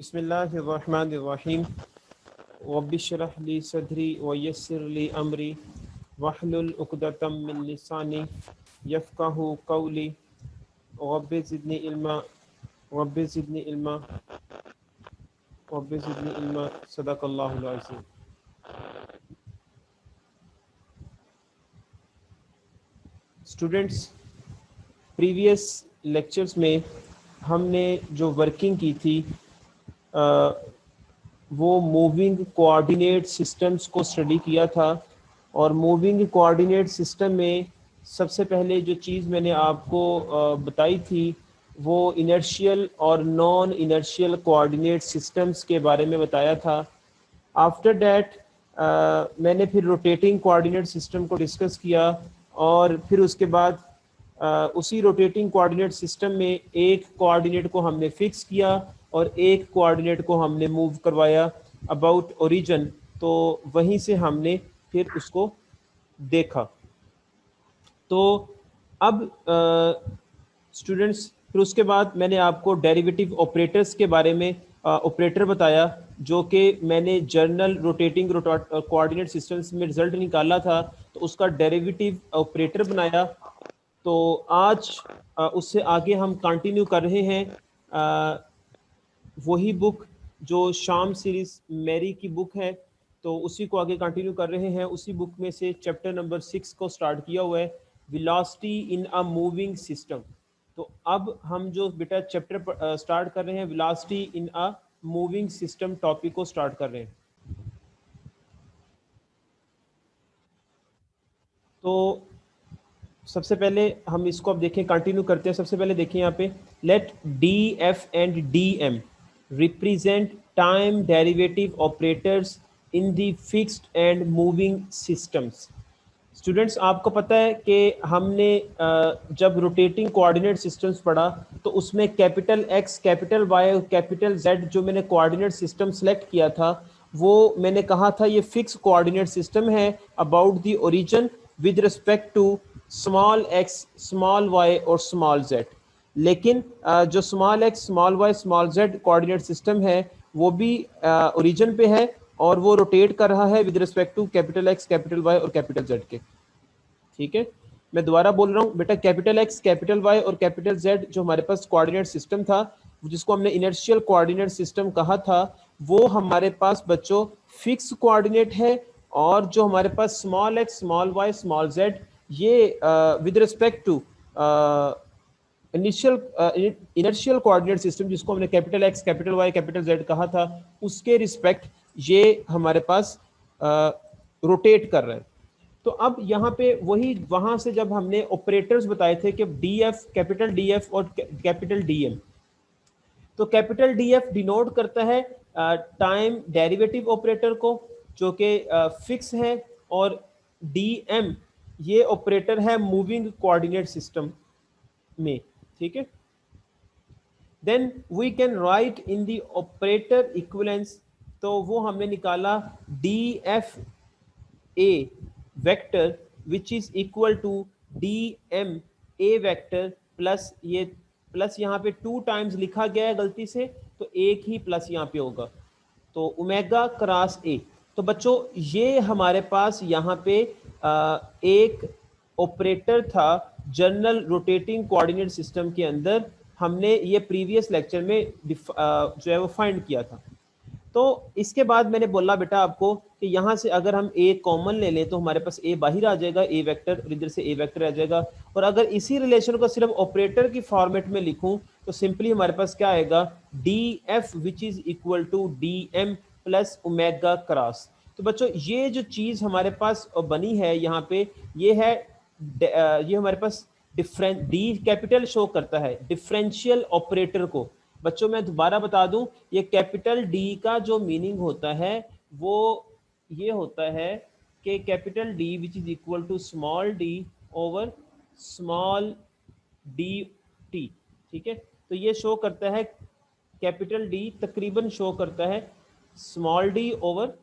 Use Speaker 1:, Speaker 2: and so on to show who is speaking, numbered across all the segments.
Speaker 1: बिस्मिल्लाहिर्रहमानिर्रहीम रब्बिश्रह ली सदरी व यस्सिर ली अमरी वहलुल उक़दतम मिन लिसानी यफ़क़हू क़ौली रब्बि ज़िदनी इल्मा रब्बि ज़िदनी इल्मा रब्बि ज़िदनी इल्मा सदक़ल्लाहुल अज़ीम। स्टूडेंट्स, प्रीवियस लेक्चर्स में हमने जो वर्किंग की थी वो मूविंग कोऑर्डिनेट सिस्टम्स को स्टडी किया था। और मूविंग कोऑर्डिनेट सिस्टम में सबसे पहले जो चीज़ मैंने आपको बताई थी वो इनर्शियल और नॉन इनर्शियल कोऑर्डिनेट सिस्टम्स के बारे में बताया था। आफ्टर दैट मैंने फिर रोटेटिंग कोऑर्डिनेट सिस्टम को डिस्कस किया और फिर उसके बाद उसी रोटेटिंग कोऑर्डिनेट सिस्टम में एक कोऑर्डिनेट को हमने फिक्स किया और एक कोऑर्डिनेट को हमने मूव करवाया अबाउट ओरिजिन। तो वहीं से हमने फिर उसको देखा। तो अब स्टूडेंट्स, फिर उसके बाद मैंने आपको डेरिवेटिव ऑपरेटर्स के बारे में ऑपरेटर बताया जो कि मैंने जर्नल रोटेटिंग कोऑर्डिनेट सिस्टम्स में रिजल्ट निकाला था, तो उसका डेरिवेटिव ऑपरेटर बनाया। तो आज उससे आगे हम कंटिन्यू कर रहे हैं वही बुक जो शाम सीरीज मेरी की बुक है, तो उसी को आगे कंटिन्यू कर रहे हैं। उसी बुक में से चैप्टर नंबर 6 को स्टार्ट किया हुआ है, velocity in a moving system. तो अब हम जो बेटा चैप्टर स्टार्ट कर रहे हैं velocity in a moving system topic को स्टार्ट कर रहे हैं। तो सबसे पहले हम इसको अब देखें, कंटिन्यू करते हैं। सबसे पहले देखिए यहाँ पे, let D F and D M represent time derivative operators in the fixed and moving systems. Students, आपको पता है कि हमने जब रोटेटिंग कोऑर्डिनेट सिस्टम्स पढ़ा तो उसमें कैपिटल एक्स, कैपिटल वाई और कैपिटल जेड जो मैंने कोऑर्डिनेट सिस्टम सेलेक्ट किया था वो मैंने कहा था ये फिक्स कोऑर्डिनेट सिस्टम है about the origin with respect to small x, small Y और स्मॉल जेड। लेकिन जो small x, small Y, small Z coordinate system है वो भी ओरिजिन पे है और वो रोटेट कर रहा है with respect to capital X, capital Y और कैपिटल जेड के। ठीक है, मैं दोबारा बोल रहा हूँ बेटा, कैपिटल एक्स, कैपिटल वाई और कैपिटल जेड जो हमारे पास कोऑर्डिनेट सिस्टम था जिसको हमने इनर्शियल कोऑर्डिनेट सिस्टम कहा था, वो हमारे पास बच्चों फिक्स कोऑर्डिनेट है। और जो हमारे पास small x, small Y, small z ये with respect to inertial coordinate system जिसको हमने capital X, capital Y, capital Z कहा था, उसके रिस्पेक्ट ये हमारे पास रोटेट कर रहे हैं। तो अब यहाँ पे वही वहां से जब हमने ऑपरेटर्स बताए थे कि D F, capital D F और कैपिटल डी एम, तो कैपिटल डी एफ डिनोट करता है टाइम डेरिवेटिव ऑपरेटर को जो कि फिक्स है, और डी एम ये ऑपरेटर है मूविंग कोऑर्डिनेट सिस्टम में। ठीक है, then we can write in the operator equivalence. तो वो हमने निकाला D F A vector which is equal to D M A vector plus ये प्लस यहाँ पे 2 टाइम्स लिखा गया है गलती से, तो एक ही प्लस यहाँ पे होगा, तो ओमेगा क्रॉस ए। तो बच्चों ये हमारे पास यहाँ पे एक ऑपरेटर था जनरल रोटेटिंग कोऑर्डिनेट सिस्टम के अंदर। हमने ये प्रीवियस लेक्चर में जो है वो फाइंड किया था। तो इसके बाद मैंने बोला बेटा आपको कि यहाँ से अगर हम ए कॉमन ले लें तो हमारे पास ए बाहर आ जाएगा, ए वेक्टर, इधर से ए वेक्टर आ जाएगा। और अगर इसी रिलेशन को सिर्फ ऑपरेटर की फॉर्मेट में लिखूं तो सिंपली हमारे पास क्या आएगा, D F which is equal to D M plus omega cross. तो बच्चों ये जो चीज हमारे पास बनी है यहाँ पे, ये है ये हमारे पास डिफरेंट डी कैपिटल शो करता है डिफरेंशियल ऑपरेटर को। बच्चों मैं दोबारा बता दूं, ये कैपिटल डी का जो मीनिंग होता है वो ये होता है कि capital D which is equal to small D over small D T. ठीक है, तो ये शो करता है, कैपिटल डी तकरीबन शो करता है small D over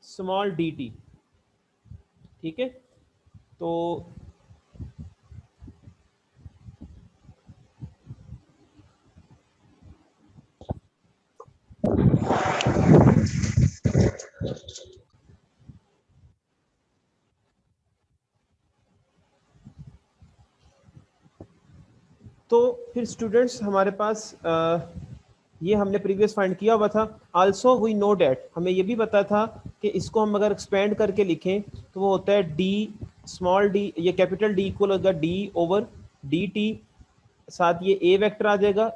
Speaker 1: small D T. ठीक है, तो तो फिर स्टूडेंट्स हमारे पास ये हमने प्रीवियस फाइंड किया हुआ था। आल्सो वी नो डैट, हमें ये भी पता था कि इसको हम अगर एक्सपेंड करके लिखें तो वो होता है डी स्मॉल डी, ये कैपिटल डी इक्वल होगा डी ओवर डी टी, साथ ये ए वेक्टर आ जाएगा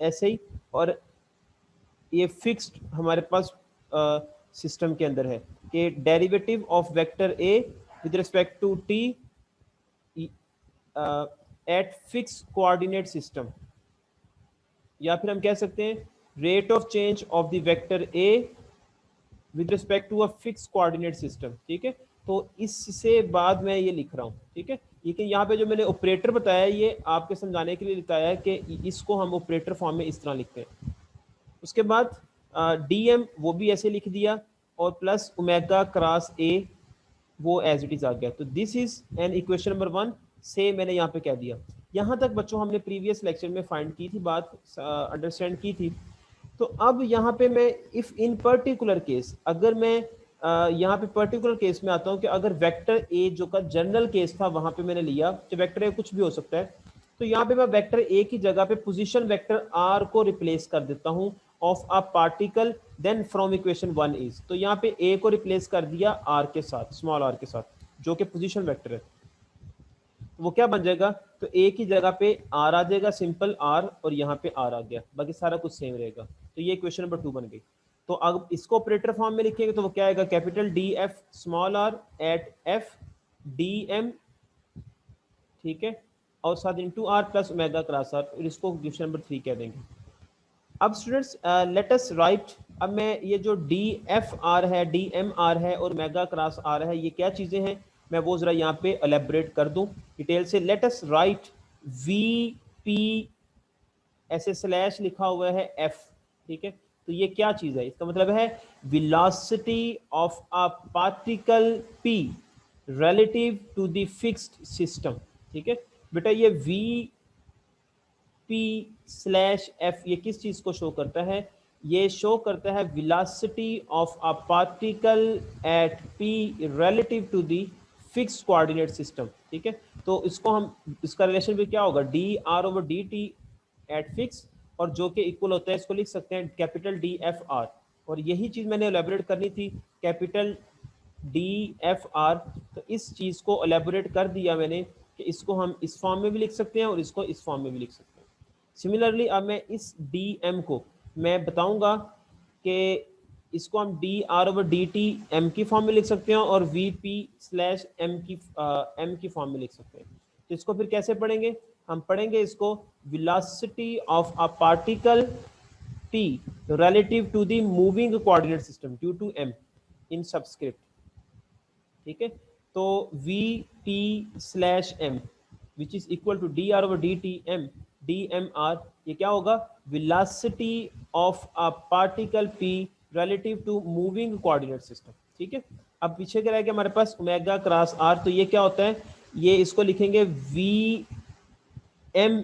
Speaker 1: ऐसे ही, और ये फिक्स्ड हमारे पास सिस्टम के अंदर है कि derivative of vector A with respect to T at fix coordinate system, या फिर हम कह सकते हैं rate of change of the vector A with respect to a fix coordinate system. ठीक है, तो इससे बाद मैं ये लिख रहा हूँ। ठीक है, लेकिन यहाँ पे जो मैंने ऑपरेटर बताया ये आपके समझाने के लिए बताया है कि इसको हम ऑपरेटर फॉर्म में इस तरह लिखते हैं। उसके बाद डी एम वो भी ऐसे लिख दिया, और प्लस ओमेगा क्रॉस ए वो एज इट इज आ गया। तो this is an equation number 1 से मैंने यहाँ पे कह दिया। यहाँ तक बच्चों हमने प्रीवियस लेक्चर में फाइंड की थी, बात अंडरस्टैंड की थी। तो अब यहाँ पे मैं इफ इन पर्टिकुलर केस, अगर मैं यहाँ पे पर्टिकुलर केस में आता हूँ कि अगर वेक्टर ए जो का जनरल केस था वहां पे मैंने लिया कि वेक्टर ए कुछ भी हो सकता है, तो यहाँ पे मैं वेक्टर ए की जगह पे पोजीशन वेक्टर आर को रिप्लेस कर देता हूँ of a particle, then from equation 1 is, तो यहाँ पे ए को रिप्लेस कर दिया आर के साथ, स्मॉल आर के साथ, जो कि पोजीशन वेक्टर है। वो क्या बन जाएगा, तो ए की जगह पे आर आ जाएगा, सिंपल आर, और यहाँ पे आर आ गया, बाकी सारा कुछ सेम रहेगा। तो ये क्वेश्चन नंबर 2 बन गई। तो अब इसको ऑपरेटर फॉर्म में लिखेंगे तो वो क्या आएगा, capital D F small R at F D M, ठीक है, और साथ into R plus omega cross R, और इसको क्वेश्चन नंबर 3 कह देंगे। अब स्टूडेंट्स लेट अस राइट, अब मैं ये जो डी एफ आर है, डी एम आर है और मेगा क्रॉस आर है, ये क्या चीज़ें हैं, मैं वो ज़रा यहाँ पे एलेबरेट कर दूँ डिटेल से। Let us right V P, ऐसे स्लैश लिखा हुआ है एफ, ठीक है, तो ये क्या चीज़ है, इसका मतलब है velocity of a particle P relative to the fixed system. ठीक है बेटा, ये वी पी स्लैश एफ ये किस चीज को शो करता है, ये शो करता है velocity of a particle at P relative to the fix coordinate system. ठीक है, तो इसको हम, इसका रिलेशन भी क्या होगा, D R over D T at fix, और जो कि इक्वल होता है, इसको लिख सकते हैं कैपिटल डी एफ आर, और यही चीज मैंने एलेबोरेट करनी थी, कैपिटल डी एफ आर। तो इस चीज को एलेबोरेट कर दिया मैंने कि इसको हम इस फॉर्म में भी लिख सकते हैं और इसको इस फॉर्म में भी लिख सकते हैं। सिमिलरली अब मैं इस डी एम को मैं बताऊंगा कि इसको हम D are over D T M की फॉर्म में लिख सकते हैं और वी पी स्लैश एम की फॉर्म में लिख सकते हैं। तो इसको फिर कैसे पढ़ेंगे, हम पढ़ेंगे इसको velocity of a particle T relative to the moving coordinate system due to M in subscript. ठीक है, तो V P slash M which is equal to D are over D T M D M R, ये क्या होगा, velocity of a particle P relative to moving coordinate system. ठीक है, अब पीछे क्या रह गया हमारे पास, ओमेगा क्रॉस आर, तो ये क्या होता है, ये इसको लिखेंगे वी एम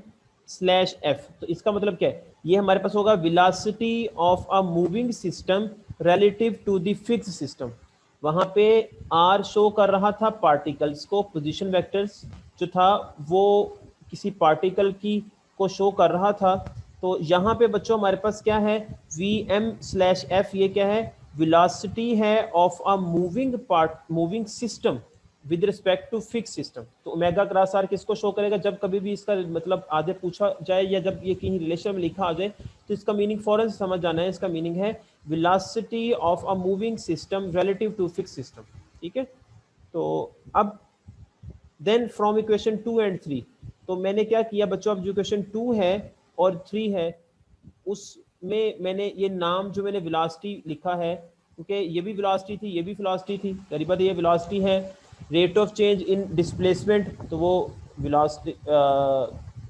Speaker 1: स्लैश एफ, तो इसका मतलब क्या है, ये हमारे पास होगा velocity of a moving system relative to the fix system. वहां पे आर शो कर रहा था पार्टिकल्स को, पोजीशन वेक्टर्स जो था वो किसी पार्टिकल की को शो कर रहा था। तो यहाँ पे बच्चों हमारे पास क्या है, वी एम स्लैश एफ, ये क्या है, वेलोसिटी है of a moving system with respect to fix system. तो ओमेगा क्रॉस आर किसको शो करेगा, जब कभी भी इसका मतलब आगे पूछा जाए या जब ये कहीं रिलेशन में लिखा आ जाए तो इसका मीनिंग फौरन समझ जाना है। इसका मीनिंग है velocity of a moving system relative to fix system. ठीक है, तो अब देन फ्रॉम इक्वेशन 2 एंड 3, तो मैंने क्या किया बच्चों, अब जो इक्वेशन 2 है और 3 है उसमें मैंने ये नाम जो मैंने वेलोसिटी लिखा है, क्योंकि ये भी वेलोसिटी थी, ये भी वेलोसिटी थी, करीबन ये वेलोसिटी है, rate of change in displacement, तो वो velocity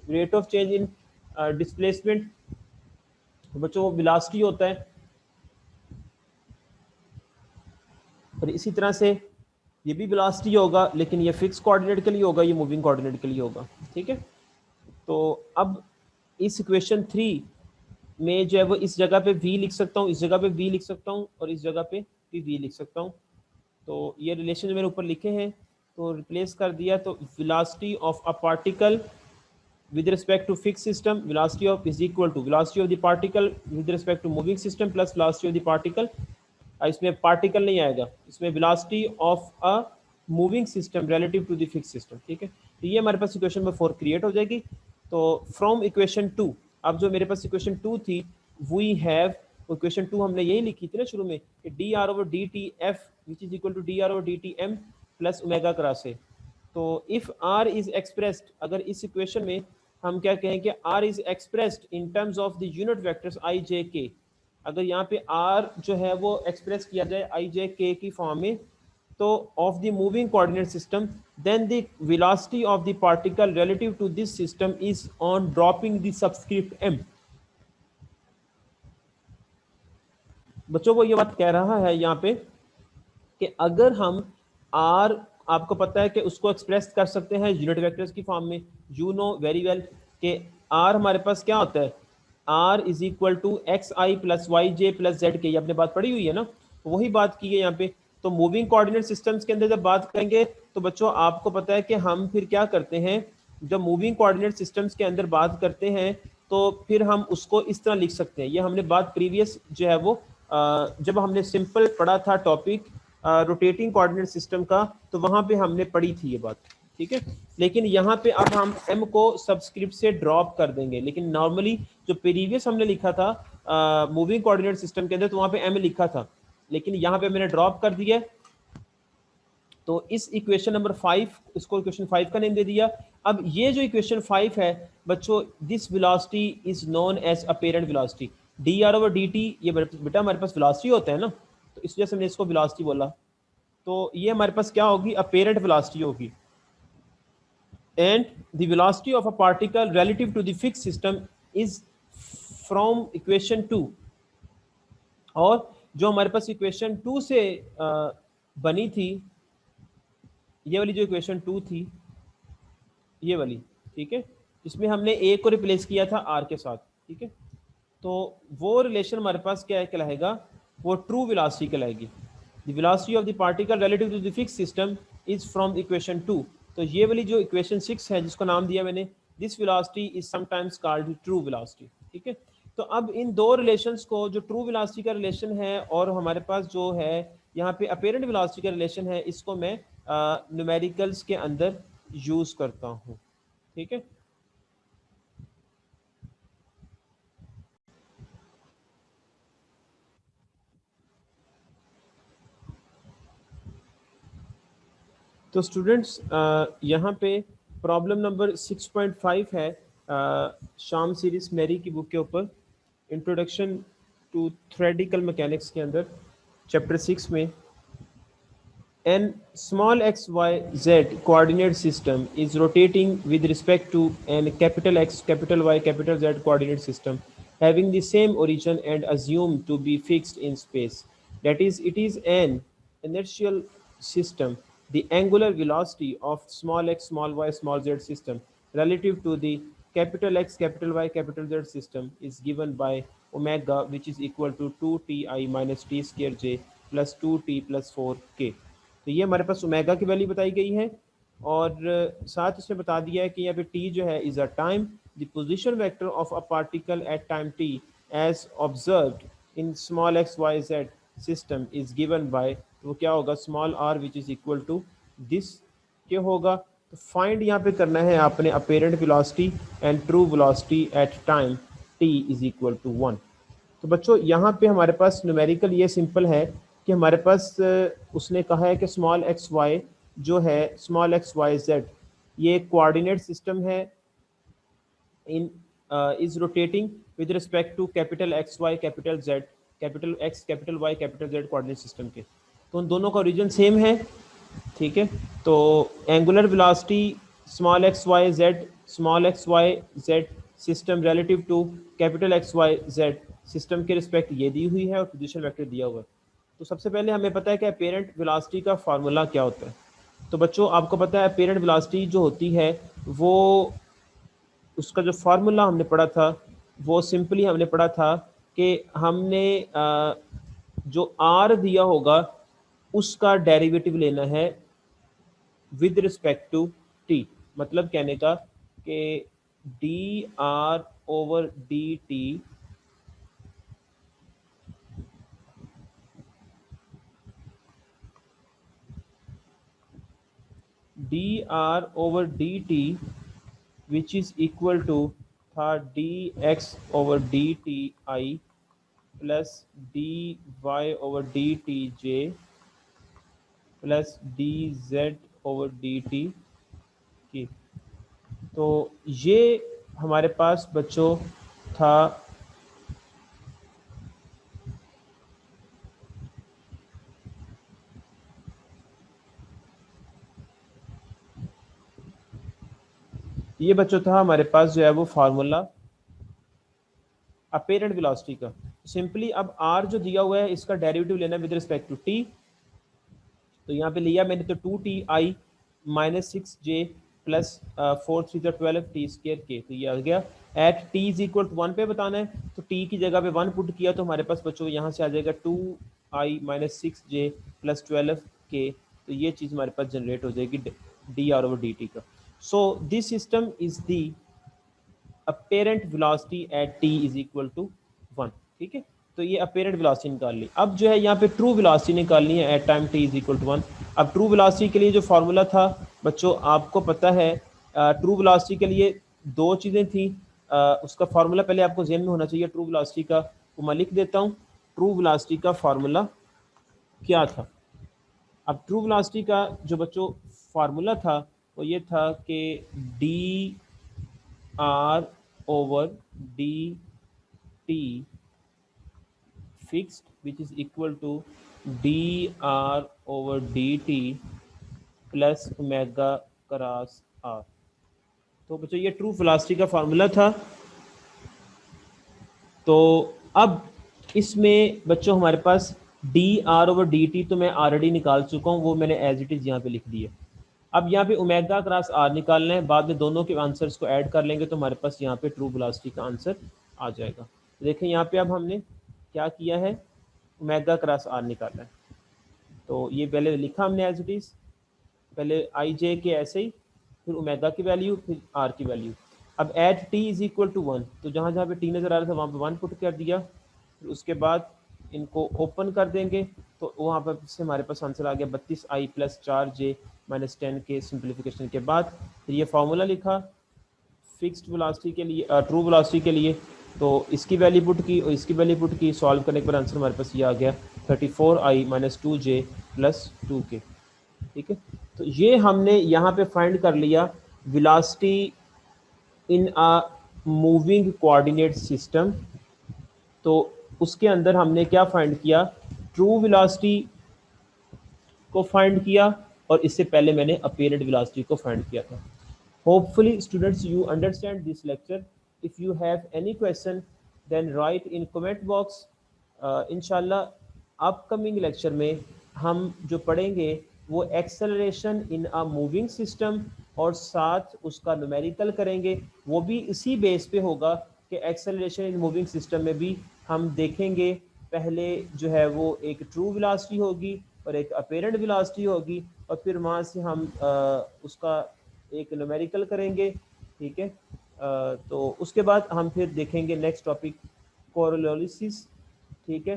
Speaker 1: rate of change in displacement, तो बच्चों वो वेलोसिटी होता है। और इसी तरह से ये भी वेलोसिटी होगा, लेकिन ये फिक्स कोऑर्डिनेट के लिए होगा, ये मूविंग कोऑर्डिनेट के लिए होगा। ठीक है, तो अब इस इक्वेशन 3 में जो है वो इस जगह पे v लिख सकता हूँ, इस जगह पे v लिख सकता हूँ, और इस जगह पे भी v लिख सकता हूँ। तो ये रिलेशन जो मैंने ऊपर लिखे हैं तो रिप्लेस कर दिया, तो velocity of a particle with respect to fixed system, velocity of is equal to velocity of the particle with respect to moving system plus velocity of the particle. इसमें पार्टिकल नहीं आएगा, इसमें velocity of a moving system relative to the fixed system, ठीक है। तो ये हमारे पास equation number 4 create हो जाएगी। तो फ्रॉम इक्वेशन 2, अब जो मेरे पास इक्वेशन 2 थी, वी हैव, इक्वेशन 2 हमने यही लिखी थी ना शुरू में कि D R over D T F which is equal to D are over D T M plus omega cross A. तो इफ आर इज एक्सप्रेस्ड, अगर इस इक्वेशन में हम क्या कहें कि r is expressed in terms of the unit vectors i j k, अगर यहाँ पे आर जो है वो एक्सप्रेस किया जाए आई जे के की फॉर्म में, तो of the moving coordinate system, then the velocity of the particle relative to this system is on dropping the subscript M. बच्चों को ये बात कह रहा है यहाँ पे कि अगर हम आर, आपको पता है कि उसको एक्सप्रेस कर सकते हैं यूनिट वेक्टर्स की फॉर्म में, यू नो वेरी वेल कि आर हमारे पास क्या होता है, R is equal to X I plus Y J plus Z K, ये आपने बात पढ़ी हुई है ना, तो वही बात की है यहाँ पे। तो मूविंग कोऑर्डिनेट सिस्टम्स के अंदर जब बात करेंगे तो बच्चों आपको पता है कि हम फिर क्या करते हैं, जब मूविंग कोऑर्डिनेट सिस्टम्स के अंदर बात करते हैं तो फिर हम उसको इस तरह लिख सकते हैं। ये हमने बात प्रीवियस जो है वो जब हमने सिंपल पढ़ा था टॉपिक रोटेटिंग कोऑर्डिनेट सिस्टम का, तो वहां पे हमने पढ़ी थी ये बात, ठीक है। लेकिन यहाँ पे अब हम m को सबस्क्रिप्ट से ड्रॉप कर देंगे, लेकिन नॉर्मली जो प्रीवियस हमने लिखा था मूविंग कोऑर्डिनेट सिस्टम के अंदर, तो वहां पे m लिखा था, लेकिन यहाँ पे मैंने ड्रॉप कर दिया। तो इस इक्वेशन नंबर 5, इसको इक्वेशन 5 का नेम दे दिया। अब ये जो इक्वेशन 5 है बच्चों, this velocity is known as apparent velocity, D are over D T, ये बेटा हमारे पास वेलोसिटी होता है ना, तो इस वजह से हमने इसको वेलोसिटी बोला। तो ये हमारे पास क्या होगी, अपेरेंट वेलोसिटी होगी। And the velocity of a particle relative to the fixed system is from equation 2, और जो हमारे पास इक्वेशन 2 से बनी थी, ये वाली जो इक्वेशन 2 थी, ये वाली, ठीक है, इसमें हमने ए को रिप्लेस किया था आर के साथ, ठीक है। तो वो रिलेशन हमारे पास क्या कहलाएगा, वो ट्रू वेलोसिटी कहलाएगी। The velocity of the particle relative to the fixed system is from equation 2। तो ये वाली जो इक्वेशन 6 है जिसको नाम दिया मैंने, this velocity is sometimes called true velocity, ठीक है। तो अब इन दो रिलेशंस को, जो ट्रू वेलोसिटी का रिलेशन है और हमारे पास जो है यहाँ पे अपेरेंट वेलोसिटी का रिलेशन है, इसको मैं न्यूमेरिकल्स के अंदर यूज करता हूँ, ठीक है। तो स्टूडेंट्स यहाँ पे प्रॉब्लम नंबर 6.5 है शाम सीरीज मेरी की बुक के ऊपर, इंट्रोडक्शन टू थ्योरेटिकल मैकेनिक्स के अंदर चैप्टर 6 में, an small x y z coordinate system is rotating with respect to an capital X capital Y capital Z coordinate system having the same origin and assumed to be fixed in space, that is, it is an inertial system. The angular velocity of small x small y small z system relative to the capital X capital Y capital Z system is given by omega, which is equal to 2ti minus t square j plus 2t plus 4k। तो ये हमारे पास omega की value बताई गई है, और साथ इसमें बता दिया है कि यहाँ पे t जो है is a time, the position vector of a particle at time t as observed in small X Y Z system is given by, तो क्या होगा, small r which is equal to this के होगा। तो find यहाँ पे करना है आपने apparent velocity and true velocity at time t is equal to 1। तो बच्चों यहाँ पे हमारे पास न्यूमेरिकल ये सिंपल है कि हमारे पास उसने कहा है कि स्मॉल एक्स वाई जो है, स्मॉल एक्स वाई जेड, ये कोऑर्डिनेट सिस्टम है in is rotating with respect to capital X Y capital Z, capital X capital Y capital Z coordinate system के। तो उन दोनों का ओरिजिन सेम है, ठीक है। तो angular velocity small X Y Z, small X Y Z system relative to capital X Y Z system के रिस्पेक्ट ये दी हुई है और पोजीशन वेक्टर दिया हुआ है। तो सबसे पहले हमें पता है कि अपेरेंट वेलोसिटी का फार्मूला क्या होता है। तो बच्चों आपको पता है अपेरेंट वेलोसिटी जो होती है वो, उसका जो फार्मूला हमने पढ़ा था वो सिंपली हमने पढ़ा था कि हमने जो आर दिया होगा उसका डेरिवेटिव लेना है विद रिस्पेक्ट टू टी। मतलब कहने का कि D R over D t d are over D t which is equal to था d x over D t i plus d y over D t j plus d z over D t की। तो ये हमारे पास बच्चों था ये बच्चों था हमारे पास जो है वो फार्मूला अपेरेंट वेलोसिटी का। सिंपली अब आर जो दिया हुआ है इसका डेरिवेटिव लेना विद रिस्पेक्ट टू टी। तो यहाँ पे लिया मैंने तो 2ti minus 6j plus 4 3 12 T square के। तो ये आ गया at t is equal to 1 पे बताना है, तो t की जगह पे 1 पुट किया तो हमारे पास बच्चों यहाँ से आ जाएगा 2i माइनस 6j प्लस 12 के। तो ये चीज़ हमारे पास जनरेट हो जाएगी d are over D t का। So this system is the apparent velocity at t is equal to 1। ठीक है, तो ये अपेरेंट वेलोसिटी निकाल ली। अब जो है यहाँ पे ट्रू वेलोसिटी निकालनी है at time t is equal to 1। अब ट्रू वेलोसिटी के लिए जो फार्मूला था बच्चों आपको पता है, ट्रू वेलोसिटी के लिए दो चीज़ें थी। उसका फार्मूला पहले आपको ज़हन में होना चाहिए ट्रू वेलोसिटी का, वो मैं लिख देता हूँ। ट्रू वेलोसिटी का फार्मूला क्या था? अब ट्रू वेलोसिटी का जो बच्चों फार्मूला था वो ये था कि D R over D T fixed which is equal to dr over dt plus omega cross r। तो बच्चों ये ट्रू वेलोसिटी का फार्मूला था। तो अब इसमें बच्चों हमारे पास d are over D t तो मैं ऑलरेडी निकाल चुका हूँ, वो मैंने एज इट इज़ यहाँ पे लिख दिया। अब यहाँ पे ओमेगा क्रॉस आर निकालना है, बाद में दोनों के आंसर्स को ऐड कर लेंगे तो हमारे पास यहाँ पे ट्रू वेलोसिटी का आंसर आ जाएगा। तो देखें यहाँ पे अब हमने क्या किया है, ओमेगा क्रॉस आर निकालना है। तो ये पहले लिखा हमने एज इट इज़, पहले आई जे के ऐसे ही, फिर ओमेगा की वैल्यू, फिर आर की वैल्यू। अब at T is equal to 1, तो जहाँ जहाँ पे टी नज़र आ रहा था वहाँ पे 1 पुट कर दिया। फिर उसके बाद इनको ओपन कर देंगे तो वहाँ पर से हमारे पास आंसर आ गया 32i प्लस 4j माइनस 10 के। सिंप्लीफिकेशन के बाद फिर ये फार्मूला लिखा फिक्स्ड वेलोसिटी के लिए, ट्रू वेलोसिटी के लिए। तो इसकी वैल्यू पुट की और इसकी वैल्यू पुट की, सॉल्व करने के बाद आंसर हमारे पास ये आ गया 34i minus 2j plus 2k। ठीक है, तो ये हमने यहाँ पे फाइंड कर लिया velocity in a moving coordinate system. तो उसके अंदर हमने क्या फाइंड किया, ट्रू वेलोसिटी को फाइंड किया और इससे पहले मैंने अपेरेंट वेलोसिटी को फाइंड किया था। Hopefully students you understand this lecture. If you have any question then write in comment box. इंशाल्लाह अपकमिंग लेक्चर में हम जो पढ़ेंगे वो acceleration in a moving system और साथ उसका न्यूमेरिकल करेंगे। वो भी इसी बेस पे होगा कि एक्सेलरेशन इन मूविंग सिस्टम में भी हम देखेंगे पहले जो है वो एक ट्रू वेलोसिटी होगी और एक अपेरेंट वेलोसिटी होगी, और फिर वहाँ से हम उसका एक न्यूमेरिकल करेंगे। ठीक है, तो उसके बाद हम फिर देखेंगे नेक्स्ट टॉपिक कोरोलिसिस। ठीक है,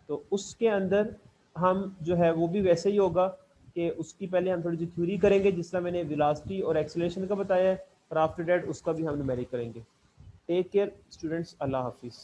Speaker 1: तो उसके अंदर हम जो है वो भी वैसे ही होगा कि उसकी पहले हम थोड़ी सी थ्योरी करेंगे जिस तरह मैंने वेलोसिटी और एक्सेलरेशन का बताया है, और आफ्टर दैट उसका भी हम न्यूमेरिक करेंगे। टेक केयर स्टूडेंट्स, अल्लाह हाफिज़।